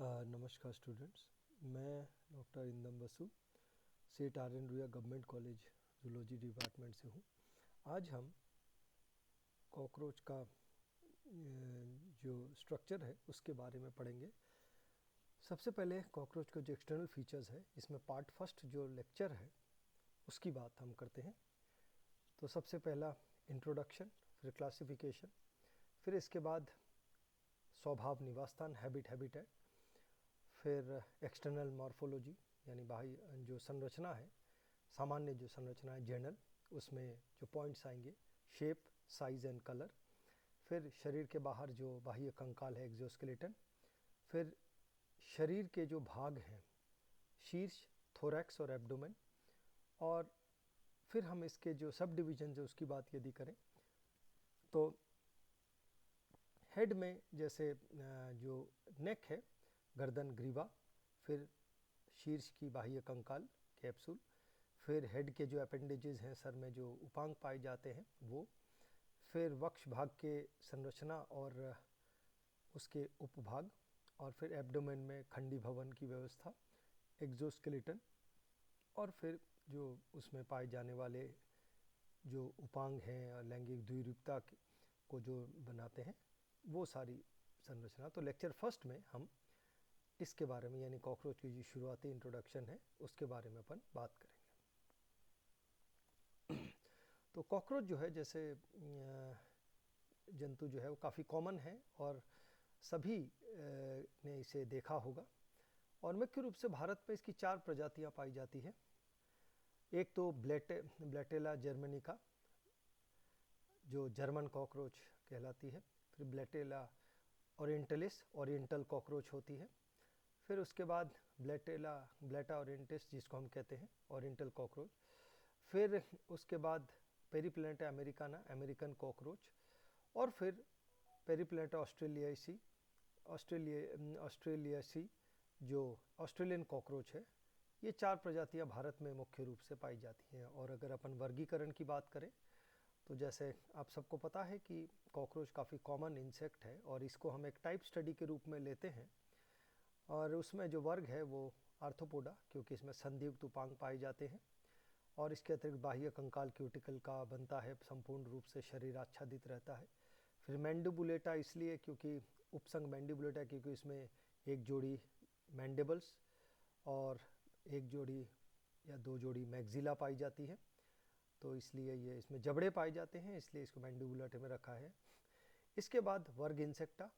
नमस्कार स्टूडेंट्स, मैं डॉक्टर इंदम Basu Seth R N Ruia government college zoology department से हूँ। आज हम कॉकरोच का जो स्ट्रक्चर है उसके बारे में पढ़ेंगे। सबसे पहले कॉकरोच का जो एक्सटर्नल फीचर्स है, इसमें पार्ट फर्स्ट जो लेक्चर है उसकी बात हम करते हैं। तो सबसे पहला इंट्रोडक्शन, फिर क्लासिफिकेशन, फिर इसके बाद स्वभाव, निवासस्थान, हैबिटेट, फिर एक्सटर्नल मॉर्फोलॉजी यानी बाह्य जो संरचना है, सामान्य जो संरचना है जनरल, उसमें जो पॉइंट्स आएंगे शेप, साइज एंड कलर। फिर शरीर के बाहर जो बाह्य कंकाल है एक्सोस्केलेटन। फिर शरीर के जो भाग हैं शीर्ष, थोरैक्स और एब्डोमेन। और फिर हम इसके जो सब डिवीजन है उसकी बात यदि करें तो हेड में जैसे जो नेक है, गर्दन, ग्रीवा, फिर शीर्ष की बाह्य कंकाल, कैप्सूल, फिर हेड के जो अपेंडेजेस हैं, सर में जो उपांग पाए जाते हैं वो, फिर वक्ष भाग के संरचना और उसके उपभाग, और फिर एब्डोमेन में खंडी भवन की व्यवस्था, एक्सोस्केलेटन, और फिर जो उसमें पाए जाने वाले जो उपांग हैं और लैंगिक द्विरूपता को जो बनाते हैं वो सारी संरचना। तो लेक्चर फर्स्ट में हम इसके बारे में यानी कॉकरोच की जो शुरुआती इंट्रोडक्शन है उसके बारे में अपन बात करेंगे। तो कॉकरोच जो है जैसे जंतु जो है वो काफ़ी कॉमन है और सभी ने इसे देखा होगा। और मुख्य रूप से भारत में इसकी 4 प्रजातियां पाई जाती है। एक तो ब्लेटेला जर्मनिका जो जर्मन कॉकरोच कहलाती है। फिर ब्लेटेला ओरिएंटलिस, ओरिएंटल कॉकरोच होती है। फिर उसके बाद ब्लेटा ओरिएंटिस जिसको हम कहते हैं ओरिएंटल कॉकरोच। फिर उसके बाद पेरीप्लैनेटा अमेरिकाना, अमेरिकन कॉकरोच। और फिर पेरीप्लैनेटा ऑस्ट्रेलियासी जो ऑस्ट्रेलियन कॉकरोच है। ये 4 प्रजातियां भारत में मुख्य रूप से पाई जाती हैं। और अगर अपन वर्गीकरण की बात करें तो जैसे आप सबको पता है कि कॉकरोच काफ़ी कॉमन इंसेक्ट है और इसको हम एक टाइप स्टडी के रूप में लेते हैं। और उसमें जो वर्ग है वो आर्थ्रोपोडा, क्योंकि इसमें संधियुक्त उपांग पाए जाते हैं। और इसके अतिरिक्त बाह्य कंकाल क्यूटिकल का बनता है, संपूर्ण रूप से शरीर आच्छादित रहता है। फिर मैंडिबुलेटा इसलिए क्योंकि उपसंग मैंडिबुलेटा क्योंकि इसमें एक जोड़ी मैंडिबल्स और एक जोड़ी या 2 जोड़ी मैग्जिला पाई जाती है, तो इसलिए ये इसमें जबड़े पाए जाते हैं, इसलिए इसको मैंडिबुलेटा में रखा है। इसके बाद वर्ग इंसेक्टा,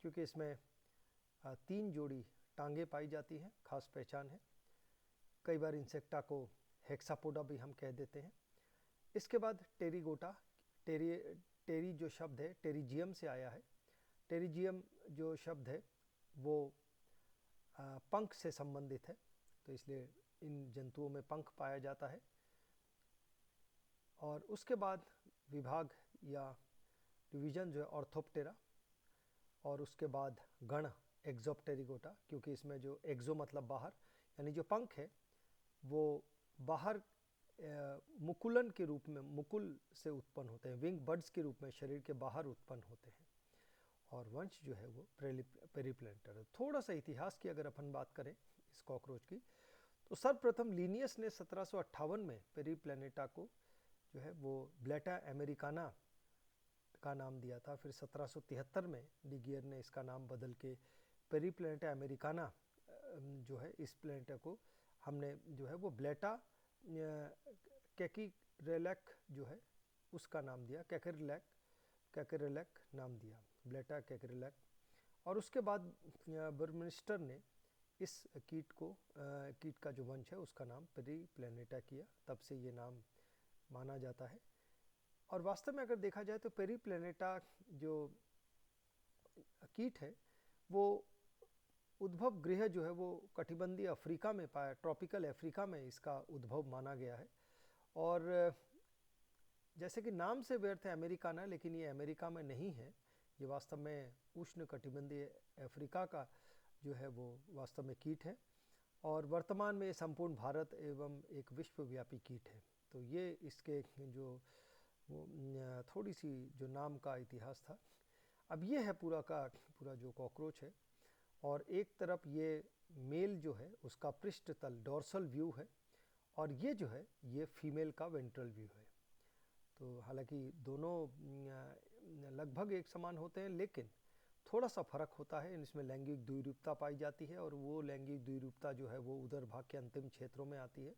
क्योंकि इसमें 3 जोड़ी टांगे पाई जाती हैं, खास पहचान है। कई बार इंसेक्टा को हेक्सापोडा भी हम कह देते हैं। इसके बाद टेरिगोटा, टेरी जो शब्द है टेरिजियम से आया है। टेरिजियम जो शब्द है वो पंख से संबंधित है, तो इसलिए इन जंतुओं में पंख पाया जाता है। और उसके बाद विभाग या डिवीजन जो है ऑर्थोप्टेरा, और उसके बाद गण एक्सोप्टेरिगोटा, क्योंकि इसमें जो एक्सो मतलब बाहर, यानी जो पंख है वो बाहर मुकुलन के रूप में, मुकुल से उत्पन्न होते हैं, विंग बर्ड्स के रूप में शरीर के बाहर उत्पन्न होते हैं। और वंश जो है वो पेरीप्लैनेटर है। थोड़ा सा इतिहास की अगर अपन बात करें इस कॉकरोच की, तो सर्वप्रथम लीनियस ने 1758 में पेरीप्लैनेटा को जो है वो ब्लेटा अमेरिकाना का नाम दिया था। फिर 1773 में डिगियर ने इसका नाम बदल के पेरीप्लैनेटा अमेरिकाना जो है इस प्लैनेटा को हमने जो है वो ब्लेटा कैकिरेलैक जो है उसका नाम दिया, कैकेरेलैक नाम दिया, ब्लेटा कैकेरेलैक। और उसके बाद बर्मिस्टर ने इस कीट का जो वंश है उसका नाम पेरीप्लैनेटा किया, तब से ये नाम माना जाता है। और वास्तव में अगर देखा जाए तो पेरीप्लैनेटा जो कीट है वो उद्भव गृह जो है वो कटिबंधीय अफ्रीका में पाया, ट्रॉपिकल अफ्रीका में इसका उद्भव माना गया है। और जैसे कि नाम से व्यर्थ है अमेरिकाना, लेकिन ये अमेरिका में नहीं है, ये वास्तव में उष्ण कटिबंधीय अफ्रीका का जो है वो वास्तव में कीट है। और वर्तमान में ये संपूर्ण भारत एवं एक विश्वव्यापी कीट है। तो ये इसके जो वो थोड़ी सी जो नाम का इतिहास था। अब ये है पूरा का पूरा जो कॉकरोच है। और एक तरफ ये मेल जो है उसका पृष्ठ तल डोर्सल व्यू है और ये जो है ये फीमेल का वेंट्रल व्यू है। तो हालांकि दोनों लगभग एक समान होते हैं, लेकिन थोड़ा सा फर्क होता है। इसमें लैंगिक द्विरूपता पाई जाती है और वो लैंगिक द्विरूपता जो है वो उदर भाग के अंतिम क्षेत्रों में आती है।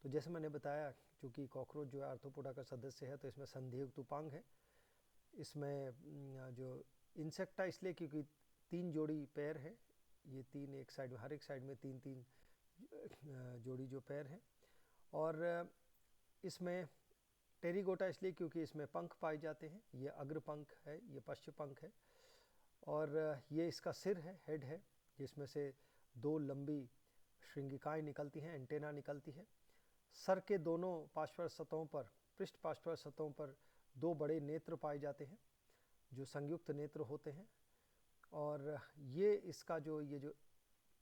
तो जैसे मैंने बताया, क्योंकि कॉकरोच जो है आर्थ्रोपोडा का सदस्य है, तो इसमें संधियुक्त उपांग है। इसमें जो इंसेक्टा इसलिए क्योंकि 3 जोड़ी पैर है, ये 3 एक साइड में, हर एक साइड में 3-3 जोड़ी जो पैर हैं। और इसमें टेरिगोटा इसलिए क्योंकि इसमें पंख पाए जाते हैं, ये अग्र पंख है, ये पश्च पंख है। और ये इसका सिर है, हेड है, जिसमें से 2 लंबी श्रृंगिकाएं निकलती हैं, एंटेना निकलती है। सर के दोनों पार्श्व सतहों पर, पृष्ठ पार्श्व सतहों पर 2 बड़े नेत्र पाए जाते हैं जो संयुक्त नेत्र होते हैं। और ये इसका जो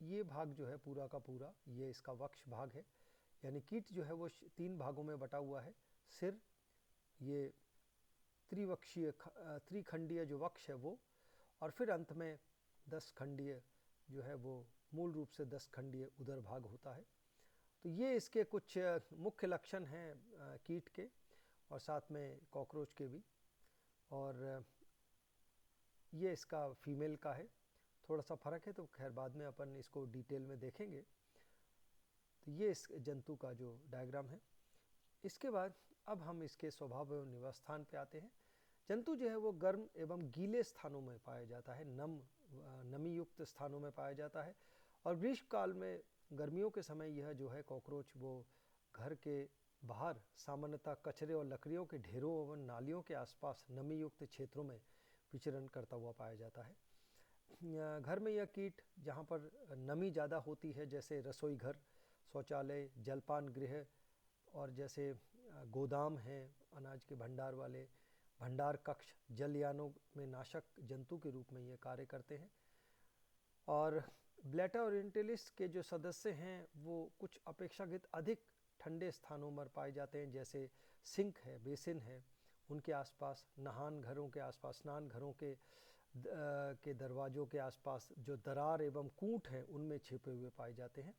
ये भाग जो है पूरा का पूरा ये इसका वक्ष भाग है, यानी कीट जो है वो 3 भागों में बटा हुआ है। सिर, ये त्रिखंडीय जो वक्ष है वो, और फिर अंत में 10 खंडीय जो है वो मूल रूप से 10 खंडीय उदर भाग होता है। तो ये इसके कुछ मुख्य लक्षण हैं कीट के, और साथ में कॉकरोच के भी। और ये इसका फीमेल का है, थोड़ा सा फर्क है, तो खैर बाद में अपन इसको डिटेल में देखेंगे। तो ये इस जंतु का जो डायग्राम है। इसके बाद अब हम इसके स्वभाव एवं निवास स्थान पे आते हैं। जंतु जो है वो गर्म एवं गीले स्थानों में पाया जाता है, नमी युक्त स्थानों में पाया जाता है। और ग्रीष्म काल में, गर्मियों के समय, यह जो है कॉकरोच वो घर के बाहर सामान्यतः कचरे और लकड़ियों के ढेरों एवं नालियों के आसपास नमी युक्त क्षेत्रों में विचरण करता हुआ पाया जाता है। घर में यह कीट जहाँ पर नमी ज़्यादा होती है, जैसे रसोई घर, शौचालय, जलपान गृह, और जैसे गोदाम हैं अनाज के भंडार वाले, भंडार कक्ष, जलयानों में नाशक जंतु के रूप में ये कार्य करते हैं। और ब्लैटा ओरिएंटलिस के जो सदस्य हैं वो कुछ अपेक्षाकृत अधिक ठंडे स्थानों में पाए जाते हैं, जैसे सिंक है, बेसिन है, उनके आसपास, नहान घरों के आसपास, स्नान घरों के दरवाज़ों के आसपास जो दरार एवं कूट हैं उनमें छिपे हुए पाए जाते हैं।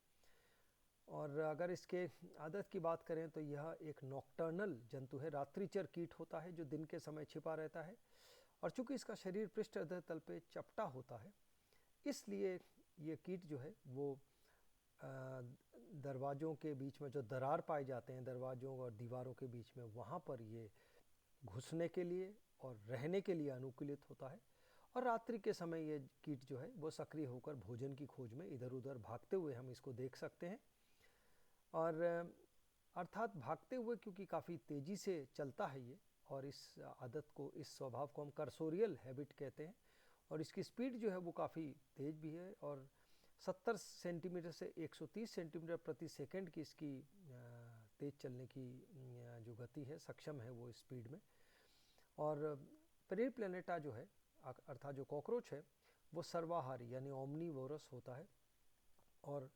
और अगर इसके आदत की बात करें तो यह एक नॉक्टर्नल जंतु है, रात्रिचर कीट होता है जो दिन के समय छिपा रहता है। और चूंकि इसका शरीर पृष्ठ अधर तल पे चपटा होता है, इसलिए ये कीट जो है वो दरवाज़ों के बीच में जो दरार पाए जाते हैं, दरवाज़ों और दीवारों के बीच में, वहाँ पर ये घुसने के लिए और रहने के लिए अनुकूलित होता है। और रात्रि के समय ये कीट जो है वो सक्रिय होकर भोजन की खोज में इधर उधर भागते हुए हम इसको देख सकते हैं। और अर्थात भागते हुए, क्योंकि काफ़ी तेज़ी से चलता है ये, और इस आदत को, इस स्वभाव को हम कर्सोरियल हैबिट कहते हैं। और इसकी स्पीड जो है वो काफ़ी तेज़ भी है, और 70 सेंटीमीटर से 130 सेंटीमीटर प्रति सेकंड की इसकी तेज़ चलने की जो गति है, सक्षम है वो स्पीड में। और पेरिप्लैनेटा जो है, अर्थात जो कॉकरोच है, वो सर्वाहारी यानी ओमनीवोरस होता है, और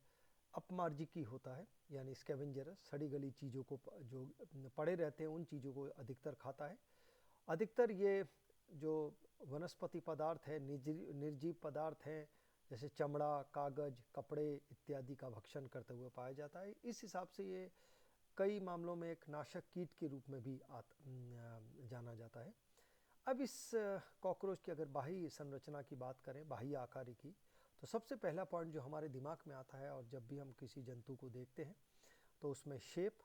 अपमार्जिकी होता है, यानी स्कैवेंजरस, सड़ी गली चीज़ों को जो पड़े रहते हैं उन चीज़ों को अधिकतर खाता है। अधिकतर ये जो वनस्पति पदार्थ है, निर्जीव पदार्थ हैं, जैसे चमड़ा, कागज, कपड़े इत्यादि का भक्षण करते हुए पाया जाता है। इस हिसाब से ये कई मामलों में एक नाशक कीट के रूप में भी जाना जाता है। अब इस कॉकरोच की अगर बाह्य संरचना की बात करें, बाह्य आकार की, तो सबसे पहला पॉइंट जो हमारे दिमाग में आता है, और जब भी हम किसी जंतु को देखते हैं तो उसमें शेप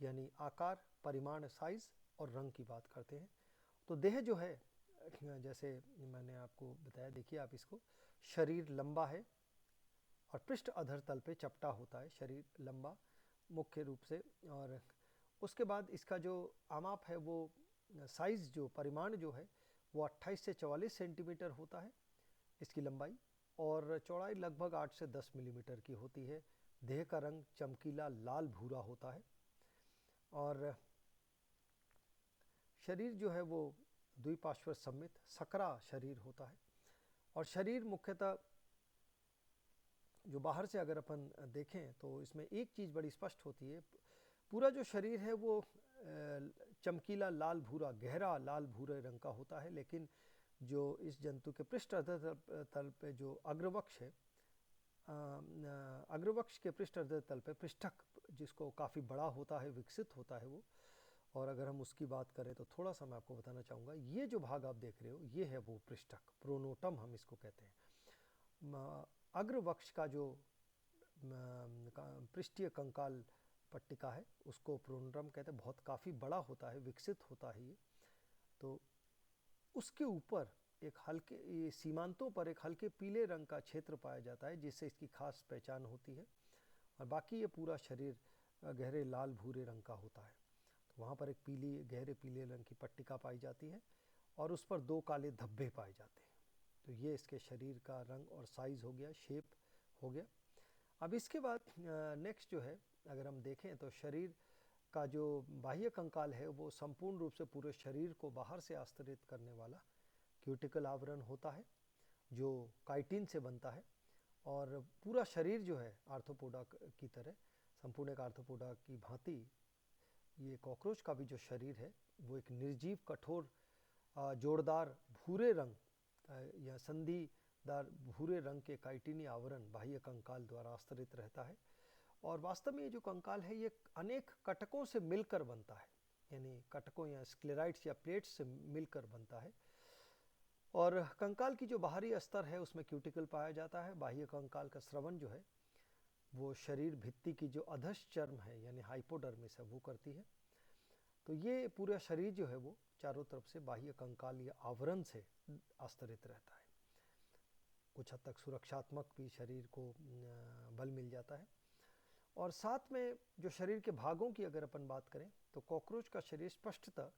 यानी आकार, परिमाण, साइज और रंग की बात करते हैं। तो देह जो है, जैसे मैंने आपको बताया, देखिए आप इसको, शरीर लंबा है और पृष्ठ अधर तल पे चपटा होता है, शरीर लंबा मुख्य रूप से। और उसके बाद इसका जो आमाप है वो साइज, जो परिमाण जो है वो 28 से 44 सेंटीमीटर होता है इसकी लंबाई, और चौड़ाई लगभग 8 से 10 मिलीमीटर की होती है। देह का रंग चमकीला लाल भूरा होता है, और शरीर जो है वो द्विपार्श्व सममित सकरा शरीर होता है। और शरीर मुख्यतः जो बाहर से अगर अपन देखें तो इसमें एक चीज़ बड़ी स्पष्ट होती है, पूरा जो शरीर है वो चमकीला लाल भूरा, गहरा लाल भूरे रंग का होता है, लेकिन जो इस जंतु के पृष्ठ तल पे जो अग्रवक्ष है, अग्रवक्ष के पृष्ठ तल पे पृष्ठक, जिसको काफ़ी बड़ा होता है, विकसित होता है वो। और अगर हम उसकी बात करें तो थोड़ा सा मैं आपको बताना चाहूँगा, ये जो भाग आप देख रहे हो ये है वो पृष्ठक, प्रोनोटम हम इसको कहते हैं। अग्रवक्ष का जो पृष्ठीय कंकाल पट्टिका है उसको प्रोनोटम कहते हैं। बहुत काफ़ी बड़ा होता है, विकसित होता है ये। तो उसके ऊपर एक हल्के, ये सीमांतों पर एक हल्के पीले रंग का क्षेत्र पाया जाता है, जिससे इसकी खास पहचान होती है। और बाकी ये पूरा शरीर गहरे लाल भूरे रंग का होता है। तो वहाँ पर एक गहरे पीले रंग की पट्टिका पाई जाती है और उस पर 2 काले धब्बे पाए जाते हैं। तो ये इसके शरीर का रंग और साइज़ हो गया, शेप हो गया। अब इसके बाद नेक्स्ट जो है, अगर हम देखें तो शरीर का जो बाह्य कंकाल है वो संपूर्ण रूप से पूरे शरीर को बाहर से आस्तरित करने वाला क्यूटिकल आवरण होता है, जो काइटिन से बनता है। और पूरा शरीर जो है आर्थ्रोपोडा की तरह, संपूर्ण एक आर्थ्रोपोडा की भांति, ये कॉकरोच का भी जो शरीर है वो एक निर्जीव, कठोर, जोरदार भूरे रंग या संधिदार भूरे रंग के काइटिनी आवरण बाह्य कंकाल द्वारा आस्तरित रहता है। और वास्तव में ये जो कंकाल है ये अनेक कटकों से मिलकर बनता है, यानी कटकों या स्क्लेराइड्स या प्लेट्स से मिलकर बनता है। और कंकाल की जो बाहरी स्तर है उसमें क्यूटिकल पाया जाता है। बाह्य कंकाल का स्रवण जो है वो शरीर भित्ति की जो अधस चर्म है यानी हाइपोडर्मिस है वो करती है। तो ये पूरा शरीर जो है वो चारों तरफ से बाह्य कंकाल या आवरण से आस्तरित रहता है। कुछ हद तक सुरक्षात्मक भी शरीर को बल मिल जाता है। और साथ में जो शरीर के भागों की अगर अपन बात करें तो कॉकरोच का शरीर स्पष्टतः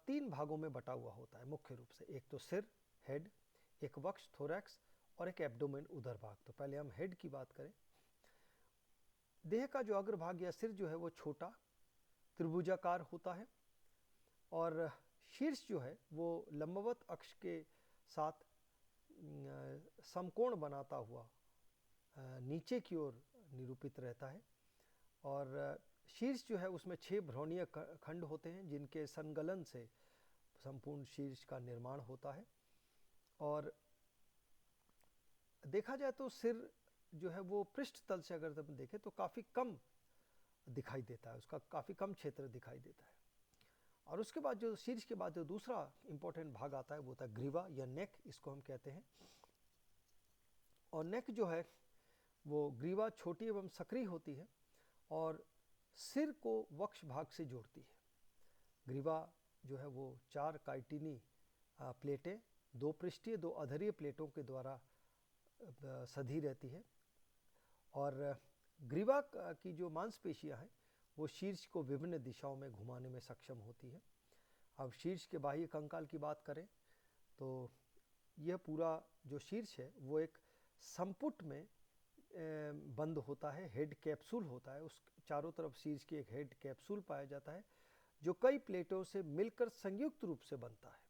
3 भागों में बटा हुआ होता है मुख्य रूप से। एक तो सिर, हेड, एक वक्ष, थोरैक्स, और एक एब्डोमेन, उदर भाग। तो पहले हम हेड की बात करें। देह का जो अग्रभाग या सिर जो है वो छोटा त्रिभुजाकार होता है और शीर्ष जो है वो लंबवत अक्ष के साथ समकोण बनाता हुआ नीचे की ओर निरूपित रहता है। और शीर्ष जो है उसमें 6 भ्रूणीय खंड होते हैं जिनके संगलन से संपूर्ण शीर्ष का निर्माण होता है। और देखा जाए तो सिर जो है वो पृष्ठ तल से अगर हम देखें तो काफ़ी कम दिखाई देता है, उसका काफ़ी कम क्षेत्र दिखाई देता है। और उसके बाद जो शीर्ष के बाद जो दूसरा इंपॉर्टेंट भाग आता है वो होता है ग्रीवा या नेक, इसको हम कहते हैं। और नेक जो है वो ग्रीवा छोटी एवं सक्रिय होती है और सिर को वक्ष भाग से जोड़ती है। ग्रीवा जो है वो 4 काइटिनी प्लेटें, 2 पृष्ठीय 2 अधरीय प्लेटों के द्वारा सधी रहती है। और ग्रीवा की जो मांसपेशियां हैं वो शीर्ष को विभिन्न दिशाओं में घुमाने में सक्षम होती है। अब शीर्ष के बाह्य कंकाल की बात करें तो यह पूरा जो शीर्ष है वो एक संपुट में बंद होता है, हेड कैप्सूल होता है। उस चारों तरफ शीर्ष की एक हेड कैप्सूल पाया जाता है जो कई प्लेटों से मिलकर संयुक्त रूप से बनता है।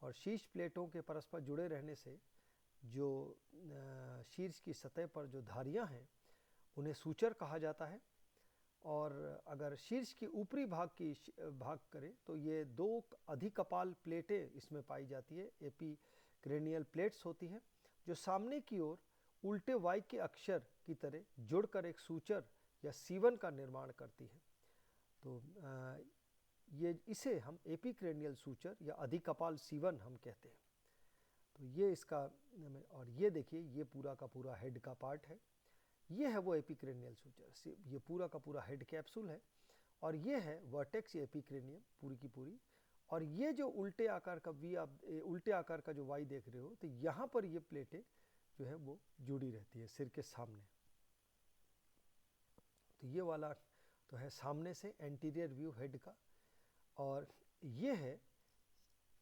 और शीर्ष प्लेटों के परस्पर जुड़े रहने से जो शीर्ष की सतह पर जो धारियां हैं उन्हें सूचर कहा जाता है। और अगर शीर्ष की ऊपरी भाग करें तो ये 2 अधिकपाल प्लेटें इसमें पाई जाती है, एपिक्रेनियल प्लेट्स होती है, जो सामने की ओर उल्टे वाई के अक्षर की तरह जुड़कर एक सूचर या सीवन का निर्माण करती है। तो ये इसे हम एपिक्रेनियल सूचर या अधिकपाल सीवन हम कहते हैं। तो ये इसका, और ये देखिए ये पूरा का पूरा हेड का पार्ट है, ये है वो एपिक्रेनियल सूचर, ये पूरा का पूरा हेड कैप्सूल है। और ये है वर्टेक्स या एपिक्रेनियम पूरी की पूरी। और ये जो उल्टे आकार का उल्टे आकार का जो वाई देख रहे हो, तो यहाँ पर ये प्लेटें जो है वो जुड़ी रहती है सिर के सामने। तो ये वाला तो है सामने से एंटीरियर व्यू हेड का। और ये है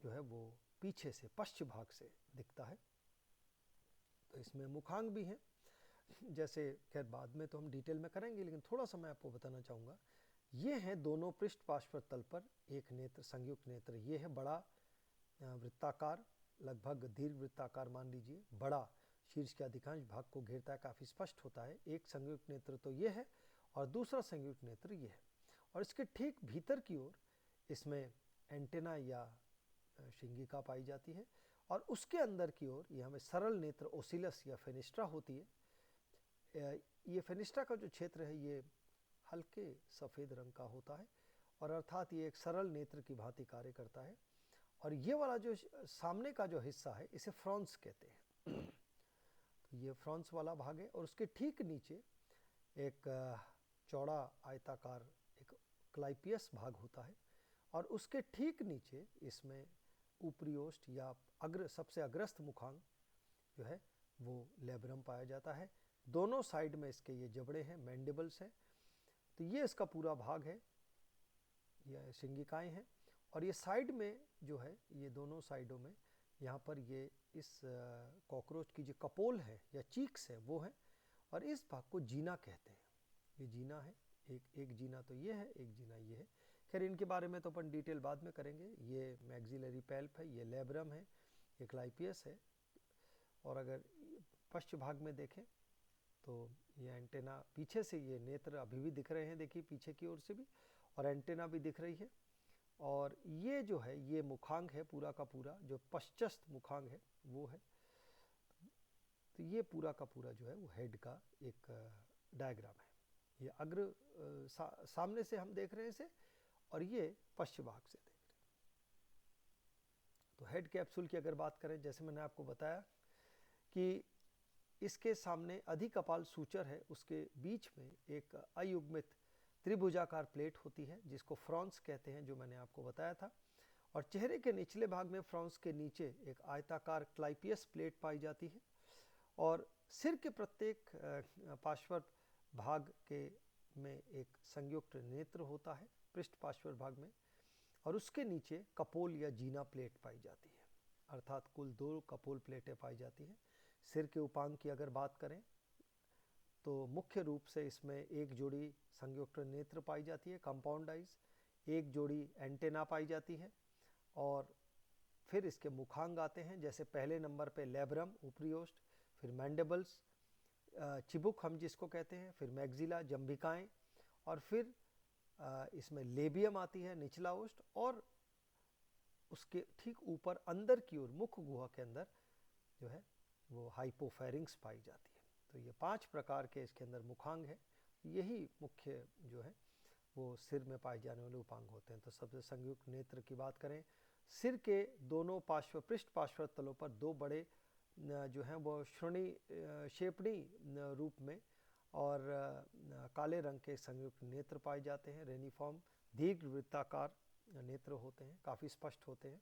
जो है वो पीछे से पश्च भाग से दिखता है। तो इसमें मुखांग भी हैं, जैसे खैर बाद में तो हम डिटेल में करेंगे, लेकिन थोड़ा सा मैं आपको बताना चाहूँगा। ये हैं दोनों पृष्ठ पार्श्व तल पर एक नेत्र, संयुक्त नेत्र। ये है बड़ा वृत्ताकार, लगभग दीर्घ वृत्ताकार मान लीजिए, बड़ा, शीर्ष के अधिकांश भाग को घेरता है, काफ़ी स्पष्ट होता है। एक संयुक्त नेत्र तो ये है और दूसरा संयुक्त नेत्र ये है। और इसके ठीक भीतर की ओर इसमें एंटेना या शिंगिका पाई जाती है। और उसके अंदर की ओर ये हमें सरल नेत्र ओसिलस या फेनिस्ट्रा होती है। ये फेनिस्ट्रा का जो क्षेत्र है ये हल्के सफ़ेद रंग का होता है और अर्थात ये एक सरल नेत्र की भांति कार्य करता है। और ये वाला जो सामने का जो हिस्सा है इसे फ्रॉन्स कहते हैं। तो ये फ्रॉन्स वाला भाग है और उसके ठीक नीचे एक चौड़ा आयताकार एक क्लाइपियस भाग होता है और उसके ठीक नीचे इसमें ऊपरी ओष्ठ या सबसे अग्रस्त मुखांग जो है वो लेब्रम पाया जाता है। दोनों साइड में इसके ये जबड़े हैं, मैंडिबल्स हैं। तो ये इसका पूरा भाग है, ये शिंगिकाएँ हैं। और ये साइड में जो है ये दोनों साइडों में यहाँ पर ये इस कॉकरोच की जो कपोल है या चीक्स है वो है और इस भाग को जीना कहते हैं। ये जीना है, एक जीना तो ये है, एक जीना ये है। खैर इनके बारे में तो अपन डिटेल बाद में करेंगे। ये मैक्सिलरी पैल्प है, ये लेब्रम है, ये क्लाइपियस है। और अगर पश्च भाग में देखें तो ये एंटेना, पीछे से ये नेत्र अभी भी दिख रहे हैं, देखिए पीछे की ओर से भी, और एंटेना भी दिख रही है। और ये जो है ये मुखांग है पूरा का पूरा, जो पश्चस्थ मुखांग है वो है। तो ये पूरा का पूरा जो है वो हेड का एक डायग्राम है। ये सामने से हम देख रहे हैं इसे और ये पश्चिम भाग से देख रहे हैं। तो हेड कैप्सूल की अगर बात करें, जैसे मैंने आपको बताया कि इसके सामने अधिकपाल सूचर है, उसके बीच में एक अयुग्मित त्रिभुजाकार प्लेट होती है जिसको फ्रॉन्स कहते हैं, जो मैंने आपको बताया था। और चेहरे के निचले भाग में फ्रॉन्स के नीचे एक आयताकार क्लाइपियस प्लेट पाई जाती है। और सिर के प्रत्येक पार्श्व भाग के में एक संयुक्त नेत्र होता है पृष्ठ पार्श्व भाग में, और उसके नीचे कपोल या जीना प्लेट पाई जाती है। अर्थात कुल 2 कपोल प्लेटें पाई जाती हैं। सिर के उपांग की अगर बात करें तो मुख्य रूप से इसमें एक जोड़ी संयुक्त नेत्र पाई जाती है, कंपाउंड आइज, एक जोड़ी एंटेना पाई जाती है। और फिर इसके मुखांग आते हैं, जैसे पहले नंबर पे लेब्रम ऊपरी ओष्ठ, फिर मैंडिबल्स चिबुक हम जिसको कहते हैं, फिर मैक्सिला जंभिकाएं, और फिर इसमें लेबियम आती है निचला ओष्ठ, और उसके ठीक ऊपर अंदर की ओर मुख गुहा के अंदर जो है वो हाइपोफेरिंक्स पाई जाती है। तो ये 5 प्रकार के इसके अंदर मुखांग है। यही मुख्य जो है वो सिर में पाए जाने वाले उपांग होते हैं। तो सबसे संयुक्त नेत्र की बात करें, सिर के दोनों पृष्ठ पार्श्व तलों पर 2 बड़े जो हैं वो शेपणी रूप में और काले रंग के संयुक्त नेत्र पाए जाते हैं। रेनिफॉर्म दीर्घ वृत्ताकार नेत्र होते हैं, काफ़ी स्पष्ट होते हैं।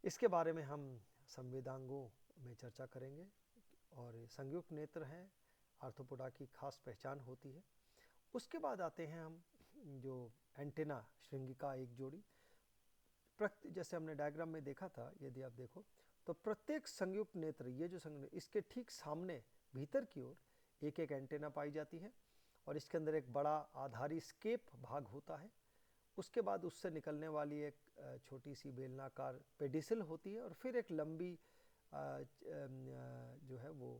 इसके बारे में हम संवेदांगों में चर्चा करेंगे। और संयुक्त नेत्र हैं, आर्थ्रोपोडा की खास पहचान होती है। उसके बाद आते हैं हम जो एंटेना श्रृंगिका एक जोड़ी, जैसे हमने डायग्राम में देखा था, यदि आप देखो तो प्रत्येक संयुक्त नेत्र, ये जो संयुक्त, इसके ठीक सामने भीतर की ओर एक एक एंटेना पाई जाती है और इसके अंदर एक बड़ा आधारी स्केप भाग होता है। उसके बाद उससे निकलने वाली एक छोटी सी बेलनाकार पेडिसिल होती है और फिर एक लंबी जो है वो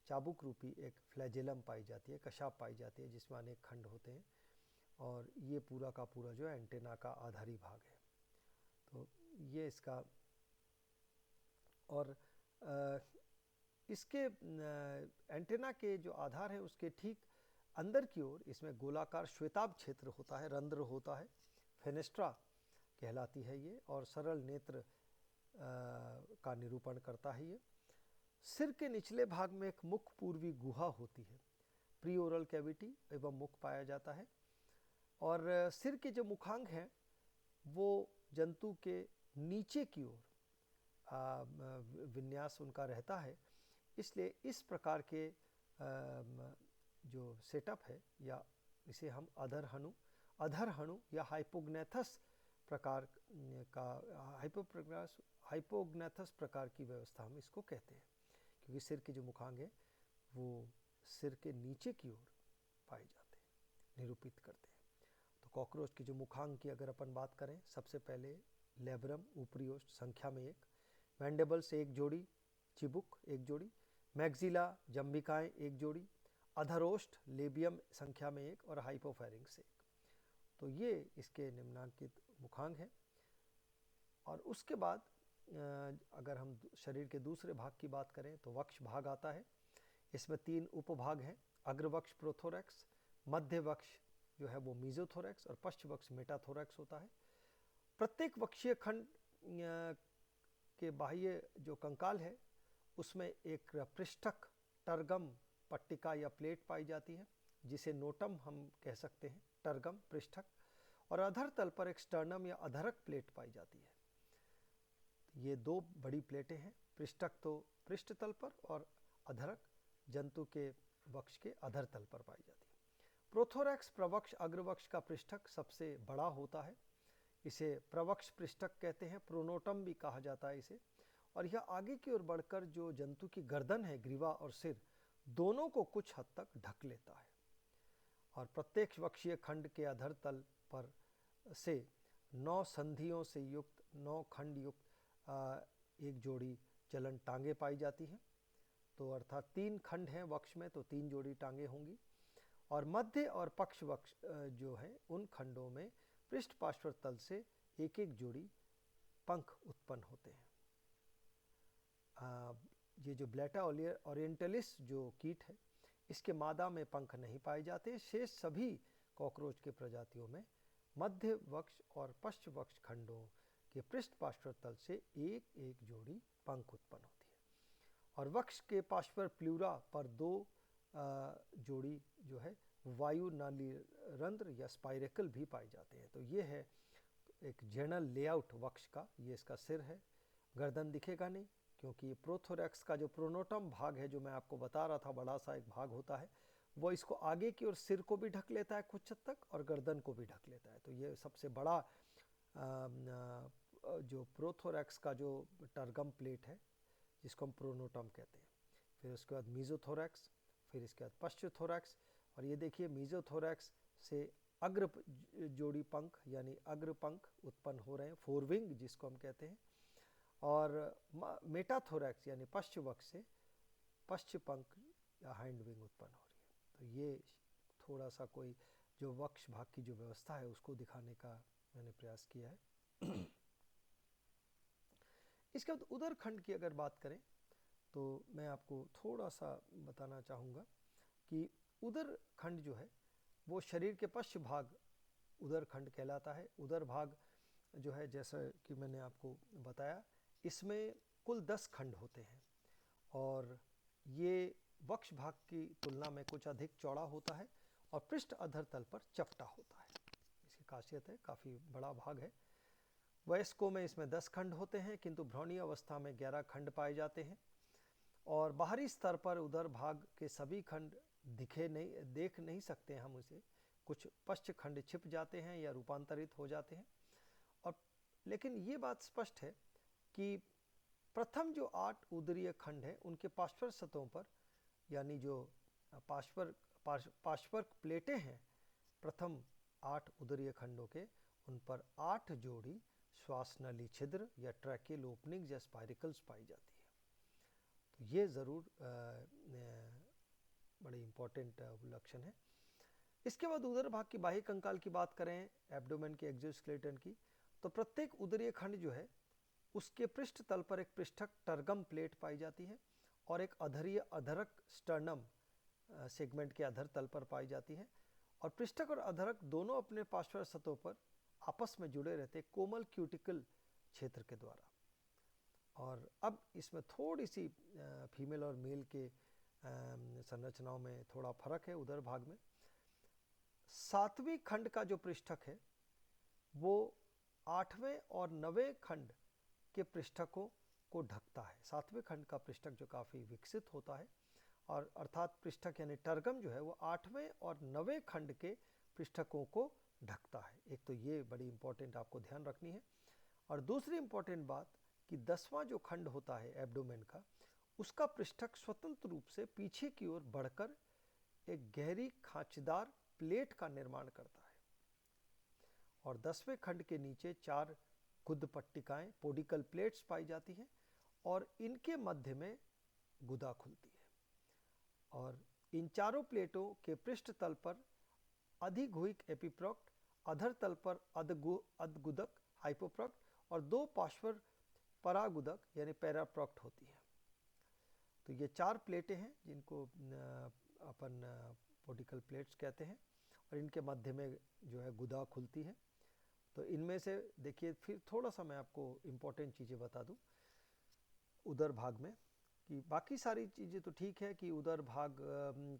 चाबुक रूपी एक फ्लैजेलम पाई जाती है, कशाप पाई जाती है, जिसमें अनेक खंड होते हैं। और ये पूरा का पूरा जो है एंटेना का आधारी भाग है। तो ये इसका, और इसके एंटेना के जो आधार है उसके ठीक अंदर की ओर इसमें गोलाकार श्वेताभ क्षेत्र होता है, रंध्र होता है, फेनेस्ट्रा कहलाती है ये, और सरल नेत्र का निरूपण करता है ये। सिर के निचले भाग में एक मुख पूर्वी गुहा होती है, प्री ओरल कैविटी एवं मुख पाया जाता है। और सिर के जो मुखांग हैं वो जंतु के नीचे की ओर विन्यास उनका रहता है, इसलिए इस प्रकार के जो सेटअप है, या इसे हम अधरहणु या हाइपोग्नेथस प्रकार का हाइपोग्नेथस प्रकार की व्यवस्था हम इसको कहते हैं, क्योंकि सिर के जो मुखांग है वो सिर के नीचे की ओर पाए जाते हैं, निरूपित करते हैं। तो कॉकरोच की जो मुखांग की अगर अपन बात करें, सबसे पहले लेब्रम ऊपरी ओष्ठ संख्या में 1, मैंडिबल्स एक जोड़ी, चिबुक एक जोड़ी, मैक्सिला जंभिकाएं एक जोड़ी, अधरोष्ठ लेबियम संख्या में 1 और हाइपोफेरिंक्स 1। तो ये इसके निम्नांकित मुखांग हैं। और उसके बाद अगर हम शरीर के दूसरे भाग की बात करें तो वक्ष भाग आता है। इसमें 3 उपभाग हैं, अग्रवक्ष प्रोथोरैक्स, मध्य वक्ष जो है वो मीजोथोरैक्स और पश्च वक्ष मेटाथोरैक्स होता है। प्रत्येक वक्षीय खंड के बाह्य जो कंकाल है उसमें एक पृष्ठक टर्गम पट्टिका या प्लेट पाई जाती है, जिसे नोटम हम कह सकते हैं, टर्गम पृष्ठक, और अधर तल पर एक स्टर्नम या अधरक प्लेट पाई जाती है। ये 2 बड़ी प्लेटें हैं, पृष्ठक तो पृष्ठ तल पर और अधरक जंतु के वक्ष के अधर तल पर पाई जाती है। प्रोथोरैक्स प्रवक्ष अग्रवक्ष का पृष्ठक सबसे बड़ा होता है, इसे प्रवक्ष पृष्ठक कहते हैं, प्रोनोटम भी कहा जाता है इसे। और यह आगे की ओर बढ़कर जो जंतु की गर्दन है, ग्रीवा और सिर दोनों को कुछ हद तक ढक लेता है। और प्रत्येक वक्षीय खंड के अधर तल पर से 9 संधियों से युक्त 9 खंड युक्त एक जोड़ी चलन टांगे पाई जाती हैं। तो अर्थात 3 खंड हैं वक्ष में, तो 3 जोड़ी टांगे होंगी। और मध्य और पक्ष वक्ष जो है उन खंडों में पृष्ठ पार्श्व तल से एक एक जोड़ी पंख उत्पन्न होते हैं। ये जो ब्लैटा ओरिएंटलिस जो कीट है, इसके मादा में पंख नहीं पाए जाते। शेष सभी कॉकरोच के प्रजातियों में मध्य वक्ष और पश्च वक्ष खंडों के पृष्ठ पार्श्व तल से एक एक जोड़ी पंख उत्पन्न होती है। और वक्ष के पार्श्व प्लूरा पर 2 जोड़ी जो है वायु नाली रंध्र या स्पाइरेकल भी पाए जाते हैं। तो ये है एक जनरल लेआउट वक्ष का। ये इसका सिर है, गर्दन दिखेगा नहीं क्योंकि प्रोथोरैक्स का जो प्रोनोटम भाग है जो मैं आपको बता रहा था, बड़ा सा एक भाग होता है, वो इसको आगे की ओर सिर को भी ढक लेता है कुछ हद तक और गर्दन को भी ढक लेता है। तो ये सबसे बड़ा जो प्रोथोरैक्स का जो टर्गम प्लेट है जिसको हम प्रोनोटम कहते हैं। फिर उसके बाद मीजोथोरैक्स, फिर इसके बाद पश्चोथोरैक्स। और ये देखिए मीजोथोरैक्स से अग्र जोड़ी पंख यानी अग्र पंख उत्पन्न हो रहे हैं, फोरविंग जिसको हम कहते हैं। और मेटाथोरैक्स यानी पश्च वक्ष से पश्च पंख या हाइंड विंग उत्पन्न हो रही है। तो ये थोड़ा सा कोई जो वक्ष भाग की जो व्यवस्था है उसको दिखाने का मैंने प्रयास किया है। इसके बाद उदर खंड की अगर बात करें तो मैं आपको थोड़ा सा बताना चाहूँगा कि उदर खंड जो है वो शरीर के पश्च भाग उदर खंड कहलाता है। उदर भाग जो है जैसा कि मैंने आपको बताया, इसमें कुल 10 खंड होते हैं और ये वक्ष भाग की तुलना में कुछ अधिक चौड़ा होता है और पृष्ठ अधर तल पर चपटा होता है। इसकी खासियत है, काफ़ी बड़ा भाग है। वयस्कों में इसमें 10 खंड होते हैं किंतु भ्रूणीय अवस्था में 11 खंड पाए जाते हैं। और बाहरी स्तर पर उदर भाग के सभी खंड देख नहीं सकते हम उसे, कुछ पश्च खंड छिप जाते हैं या रूपांतरित हो जाते हैं। और लेकिन ये बात स्पष्ट है कि प्रथम जो 8 उदरीय खंड हैं उनके पार्श्व सतहों पर यानी जो पार्श्वर्क प्लेटें हैं प्रथम 8 उदरीय खंडों के, उन पर 8 जोड़ी श्वास नली छिद्र या ट्रैकियल ओपनिंग या स्पाइरिकल्स पाई जाती है। तो ये ज़रूर बड़ी इम्पोर्टेंट लक्षण है। इसके बाद उदर भाग की बाह्य कंकाल की बात करें, एब्डोमेन के एक्सोस्केलेटन की, तो प्रत्येक उदरीय खंड जो है उसके पृष्ठ तल पर एक पृष्ठक टर्गम प्लेट पाई जाती है और एक अधरीय अधरक स्टर्नम सेगमेंट के अधर तल पर पाई जाती है। और पृष्ठक और अधरक दोनों अपने पार्श्व सतहों पर आपस में जुड़े रहते कोमल क्यूटिकल क्षेत्र के द्वारा। और अब इसमें थोड़ी सी फीमेल और मेल के संरचनाओं में थोड़ा फर्क है। उदर भाग में 7वें खंड का जो पृष्ठक है वो 8वें और 9वें खंड के पृष्ठकों को ढकता है। 7वें खंड का पृष्ठक जो काफ़ी विकसित होता है और अर्थात पृष्ठक यानी टर्गम जो है वो 8वें और 9वें खंड के पृष्ठकों को ढकता है। एक तो ये बड़ी इंपॉर्टेंट आपको ध्यान रखनी है। और दूसरी इंपॉर्टेंट बात कि 10वां जो खंड होता है एब्डोमेन का, उसका पृष्ठक स्वतंत्र रूप से पीछे की ओर बढ़कर एक गहरी खांचदार प्लेट का निर्माण करता है। और 10वें खंड के नीचे 4 गुद पट्टिकाएं पोडिकल प्लेट्स पाई जाती हैं और इनके मध्य में गुदा खुलती है। और इन चारों प्लेटों के पृष्ठ तल पर अधिगुहिक एपिप्रोक्ट, अधर तल पर अधगुदक हाइपोप्रोक्ट और 2 पार्श्व परागुदक यानी पैराप्रोक्ट होती है। तो ये 4 प्लेटें हैं जिनको अपन पोडिकल प्लेट्स कहते हैं, और इनके मध्य में जो है गुदा खुलती है। तो इनमें से देखिए, फिर थोड़ा सा मैं आपको इम्पोर्टेंट चीज़ें बता दूं उदर भाग में, कि बाकी सारी चीज़ें तो ठीक है कि उदर भाग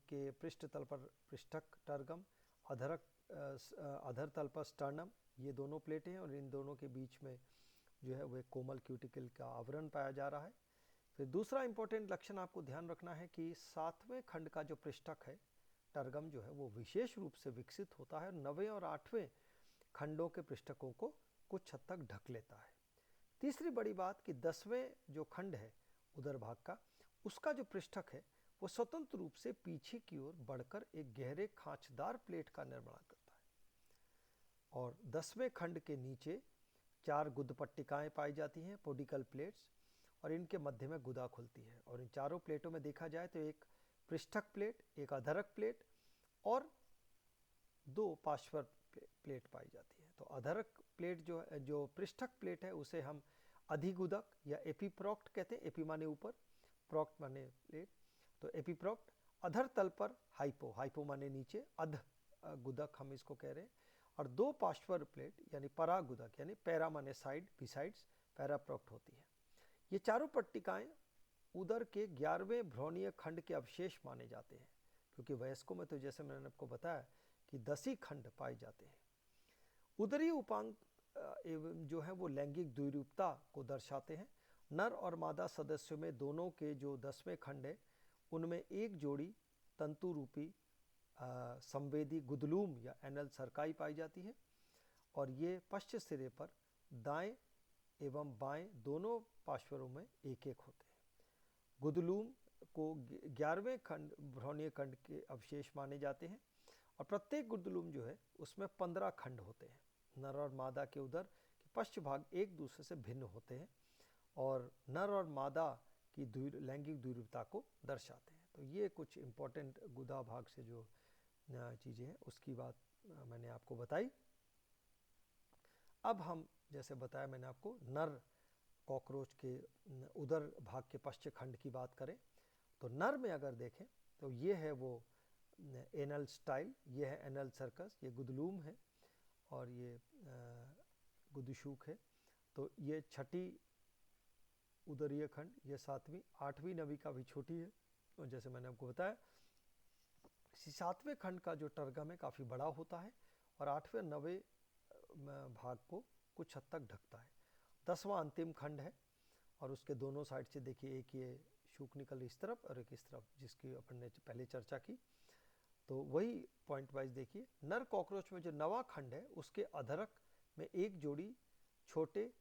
के पृष्ठ तल पर पृष्ठक टर्गम, अधर तल पर स्टर्नम, ये दोनों प्लेटें हैं, और इन दोनों के बीच में जो है वह कोमल क्यूटिकल का आवरण पाया जा रहा है। फिर दूसरा इंपॉर्टेंट लक्षण आपको ध्यान रखना है कि 7वें खंड का जो पृष्ठक है टर्गम जो है वो विशेष रूप से विकसित होता है, 9वें और 8वें खंडों के पृष्ठकों को कुछ हद तक ढक लेता है। तीसरी बड़ी बात कि 10वें जो खंड है उदर भाग का, उसका जो पृष्ठक है वो स्वतंत्र रूप से पीछे की ओर बढ़कर एक गहरे खांचदार प्लेट का निर्माण करता है। और 10वें खंड के नीचे 4 गुद पट्टिकाएं पाई जाती हैं, पोडिकल प्लेट्स, और इनके मध्य में गुदा खुलती है। और इन चारों प्लेटों में देखा जाए तो एक पृष्ठक प्लेट, एक अधरक प्लेट और 2 पार्श्वर प्लेट पाई जाती है। तो अधरक प्लेट जो पृष्ठक प्लेट है उसे हम अधिगुदक या एपीप्रोक्ट कहते हैं। एपी माने ऊपर, प्रोक्ट माने प्लेट, तो एपीप्रोक्ट। अधर तल पर हाइपो माने नीचे, अध गुदक हम इसको कह रहे हैं। और 2 पार्श्वर प्लेट यानी परागुदक यानी पैरा माने साइड, बिसाइड्स, पैराप्रोक्ट होती है। ये चारों पट्टिकाएं उदर के 11वें भ्रूणीय खंड के अवशेष माने जाते हैं, क्योंकि वयस्कों में तो जैसे मैंने आपको बताया कि 10 ही खंड पाए जाते हैं। उदरीय उपांग एवं जो है वो लैंगिक द्विरूपता को दर्शाते हैं। नर और मादा सदस्यों में दोनों के जो 10वें खंड है उनमें एक जोड़ी तंतु रूपी संवेदी गुदलूम या एनल सरकाई पाई जाती है, और ये पश्च सिरे पर दाएं एवं बाएं दोनों पार्श्वरों में एक एक होते हैं। गुदलूम को 11वें खंड भ्रूणीय खंड के अवशेष माने जाते हैं, और प्रत्येक गुदलूम जो है उसमें 15 खंड होते हैं। नर और मादा के उदर के पश्च भाग एक दूसरे से भिन्न होते हैं और नर और मादा की लैंगिक द्विरूपता को दर्शाते हैं। तो ये कुछ इम्पोर्टेंट गुदा भाग से जो चीज़ें हैं उसकी बात मैंने आपको बताई। अब हम जैसे बताया मैंने आपको नर कॉकरोच के उदर भाग के पश्च खंड की बात करें तो नर में अगर देखें तो ये है वो एनल स्टाइल, ये है एनल सर्कस, ये गुदलूम है और ये गुदशूक है। तो ये छठी उदरीय खंड, ये 7वीं, 8वीं नविका भी छोटी है, और जैसे मैंने आपको बताया 7वें खंड का जो टर्गम है काफ़ी बड़ा होता है और 8वें 9वें भाग को कुछ हद तक ढकता है। 10वां अंतिम खंड है और उसके दोनों साइड से देखिए एक ये शूक निकल इस तरफ और एक इस तरफ, जिसकी अपन ने पहले चर्चा की। तो वही पॉइंट वाइज देखिए, नर कॉकरोच में जो 9वां खंड है उसके अधरक में एक जोड़ी छोटे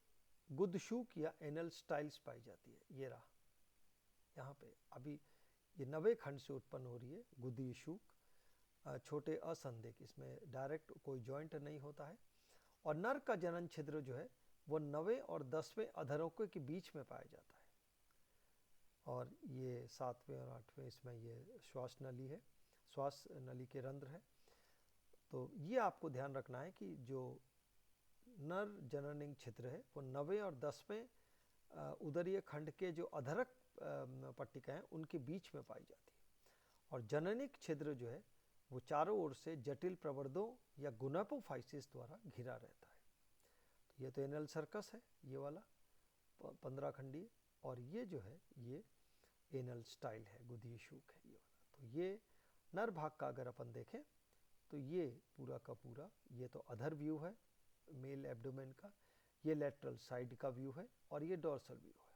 गुदशूक या एनल स्टाइल्स पाई जाती है। ये रहा यहाँ पे, अभी ये 9वें खंड से उत्पन्न हो रही है गुदी शूक, छोटे असंदिग्ध, इसमें डायरेक्ट कोई जॉइंट नहीं होता है। और नर का जनन छिद्र जो है वो 9वें और 10वें अधरों के बीच में पाया जाता है, और ये 7वें और 8वें इसमें ये श्वास नली है, श्वास नली के रंध्र है। तो ये आपको ध्यान रखना है कि जो नर जननिंग छिद्र है वो 9वें और 10वें उदरीय खंड के जो अधरक पट्टिका हैं उनके बीच में पाई जाती है, और जननिक छिद्र जो है वो चारों ओर से जटिल प्रवर्धों या गुनापोफाइसिस द्वारा घिरा रहता है। तो ये तो एनल सर्कस है ये वाला 15 खंडी, और ये जो है ये एनल स्टाइल है, गुदी शूक है ये वाला। तो ये नर भाग का अगर अपन देखें तो ये पूरा का पूरा ये तो अधर व्यू है मेल एब्डोमेन का, ये लेटरल साइड का व्यू है, और ये डोर्सल व्यू है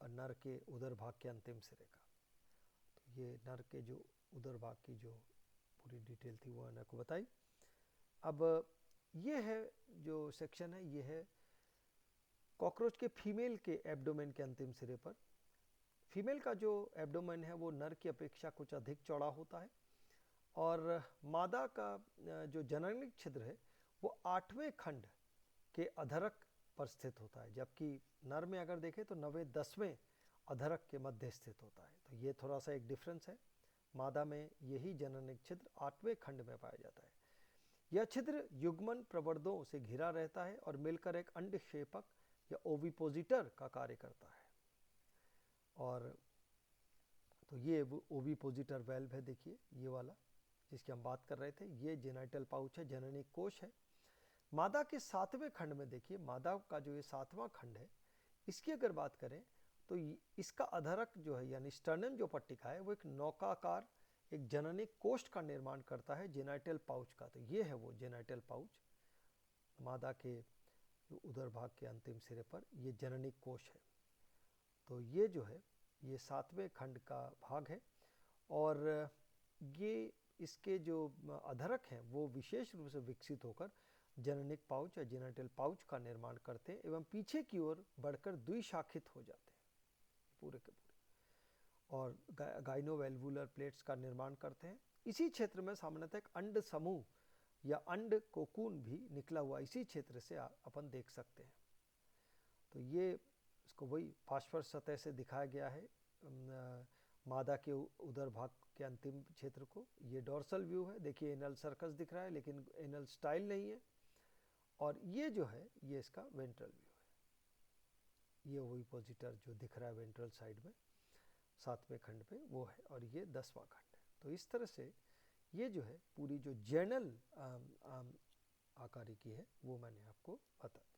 और नर के उदर भाग के अंतिम सिरे का। तो ये नर के जो उदर भाग की जो पूरी डिटेल थी वो मैंने आपको बताई। अब ये है जो सेक्शन है, ये है कॉकरोच के फीमेल के एब्डोमेन के अंतिम सिरे पर। फीमेल का जो एब्डोमेन है वो नर की अपेक्षा कुछ अधिक चौड़ा होता है, और मादा का जो जननिक छिद्र है वो 8वें खंड के अधरक पर स्थित होता है, जबकि नर में अगर देखें तो 9वें 10वें अधरक के मध्य स्थित होता है। तो ये थोड़ा सा एक डिफरेंस है, मादा में यही जननिक छिद्र 8वें खंड में पाया जाता है। यह छिद्र युग्मन प्रवर्धों से घिरा रहता है और मिलकर एक अंडक्षेपक या ओविपोजिटर का कार्य करता है। और तो ये ओविपोजिटर वेल्व है, देखिए ये वाला जिसकी हम बात कर रहे थे, ये जेनाइटल पाउच है, जननिक कोश है। मादा के 7वें खंड में देखिए, मादा का जो ये 7वां खंड है, इसकी अगर बात करें तो इसका अधरक जो है यानी स्टर्नम जो पट्टिका है वो एक नौकाकार एक जननिक कोष्ठ का निर्माण करता है जेनाइटल पाउच का। तो ये है वो जेनाइटल पाउच, मादा के उदर भाग के अंतिम सिरे पर ये जननिक कोश है। तो ये जो है ये 7वें खंड का भाग है और ये इसके जो अधरक हैं वो विशेष रूप से विकसित होकर जननिक पाउच या जेनाइटल पाउच का निर्माण करते हैं एवं पीछे की ओर बढ़कर द्विशाखित हो जाते हैं पूरे के पूरे, और गाइनोवेल्वुलर प्लेट्स का निर्माण करते हैं। इसी क्षेत्र में सामान्यतः एक अंड समूह या अंड कोकून भी निकला हुआ इसी क्षेत्र से अपन देख सकते हैं। तो ये इसको वही फास्फोरस सतह से दिखाया गया है मादा के उदर भाग के अंतिम क्षेत्र को। ये डोर्सल व्यू है, देखिए एनल सर्कस दिख रहा है लेकिन एनल स्टाइल नहीं है। और ये जो है ये इसका वेंट्रल व्यू है, ये ओविपोजिटर जो दिख रहा है वेंट्रल साइड में 7वें खंड पे वो है, और ये 10वां खंड है। तो इस तरह से ये जो है पूरी जो जर्नल आकारिकी है वो मैंने आपको बताया।